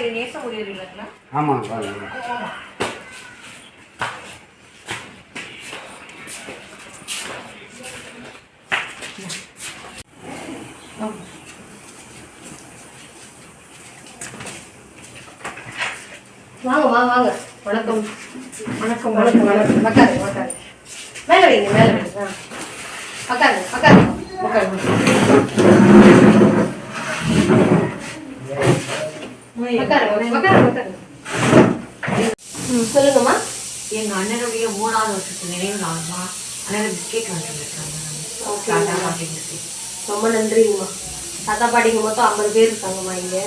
இது நேச முதியோர் இல்லைங்களா? ஆமாங்க பாருங்க. வாங்க வாங்க வாங்க. வணக்கம் வணக்கம் வணக்கம் வணக்கம். உட்காருங்க உட்காருங்க. மேலே வைங்க மேலே வைங்க. உட்காருங்க உட்காருங்க உட்காருங்க. உட்காருங்க உட்காருங்க உட்காருங்க. சொல்லுங்கம்மா. எங்கள் அண்ணனுடைய 3வது வருஷத்து நினைவு நாள்மா. அண்ணன் பிஸ்கெட் வாங்கிட்டு ரொம்ப நன்றிங்கம்மா. தாத்தா பாட்டிங்க மொத்தம் 50 பேர் இருக்காங்கம்மா இங்கே.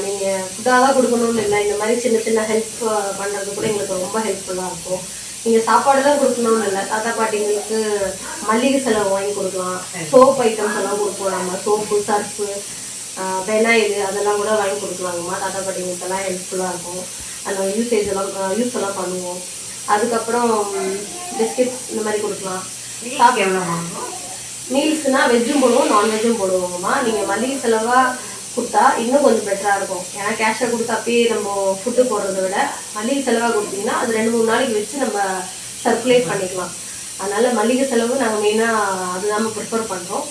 நீங்கள் ஃபுட்டாக தான் கொடுக்கணும்னு இல்லை, இந்த மாதிரி சின்ன சின்ன ஹெல்ப் பண்ணுறது கூட எங்களுக்கு ரொம்ப ஹெல்ப்ஃபுல்லாக இருக்கும். நீங்கள் சாப்பாடு தான் கொடுக்கணும்னு இல்லை, தாத்தா பாட்டிங்களுக்கு மல்லிகை செலவு வாங்கி கொடுக்கலாம், சோப் ஐட்டம்ஸ் எல்லாம் கொடுப்போம். நம்ம சோப்பு சர்ஃபு பெனாயில் அதெல்லாம் கூட வாங்கி கொடுக்கலாங்கம்மா. தாத்தா பாட்டிங்களுக்கெல்லாம் ஹெல்ப்ஃபுல்லாக இருக்கும். அந்த யூஸ் எல்லாம் பண்ணுவோம். அதுக்கப்புறம் பிஸ்கெட்ஸ் இந்த மாதிரி கொடுக்கலாம். மீல்ஸ்னால் வெஜ்ஜும் போடுவோம் நான்வெஜ்ஜும் போடுவோங்கம்மா. நீங்கள் மல்லிகை செலவாக கொடுத்தா இன்னும் கொஞ்சம் பெட்டராக இருக்கும். ஏன்னா கேஷாக கொடுத்து அப்பயே நம்ம ஃபுட்டு போடுறத விட மல்லிகை செலவாக கொடுத்தீங்கன்னா அது 2-3 நாளைக்கு வச்சு நம்ம சர்க்குலேட் பண்ணிக்கலாம். அதனால் மல்லிகை செலவு நாங்கள் மெயினாக அதுதான் ப்ரிஃபர் பண்ணுறோம்.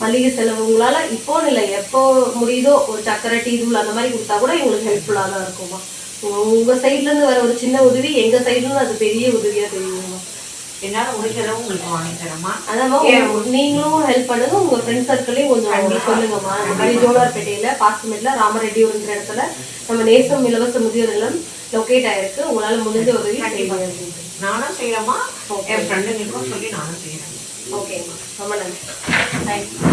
மல்லிகை செலவு உங்களால் இப்போன்னு இல்லை, எப்போ முடியுதோ ஒரு சக்கரை டீ தூள் அந்த மாதிரி கொடுத்தா கூட எங்களுக்கு ஹெல்ப்ஃபுல்லாக தான் இருக்கும்மா. உங்கள் சைட்லேருந்து வர ஒரு சின்ன உதவி எங்கள் சைட்லேருந்து அது பெரிய உதவியாக தெரியுமா. என்னால் முடிக்கிறவும் உங்களுக்கு வாங்கி தரமா. அதாம்மா நீங்களும் ஹெல்ப் பண்ணுங்க, உங்கள் ஃப்ரெண்ட் சர்க்கிளையும் கொஞ்சம் சொல்லுங்கம்மா. இந்த மாதிரி ஜோலார்பேட்டையில் பாஸ்மேட்டில் ராமரெட்டி ஒரு இடத்துல நம்ம நேசம் இலவச முதியோர் இல்லம் லொக்கேட் ஆகிருக்கு. உங்களால் முடிஞ்ச உதவி நானும் செய்யறேம்மா, என் ஃப்ரெண்டுங்களுக்கும் சொல்லி நானும் செய்யறேன். ஓகேம்மா, ரொம்ப நன்றி. தேங்க்யூ.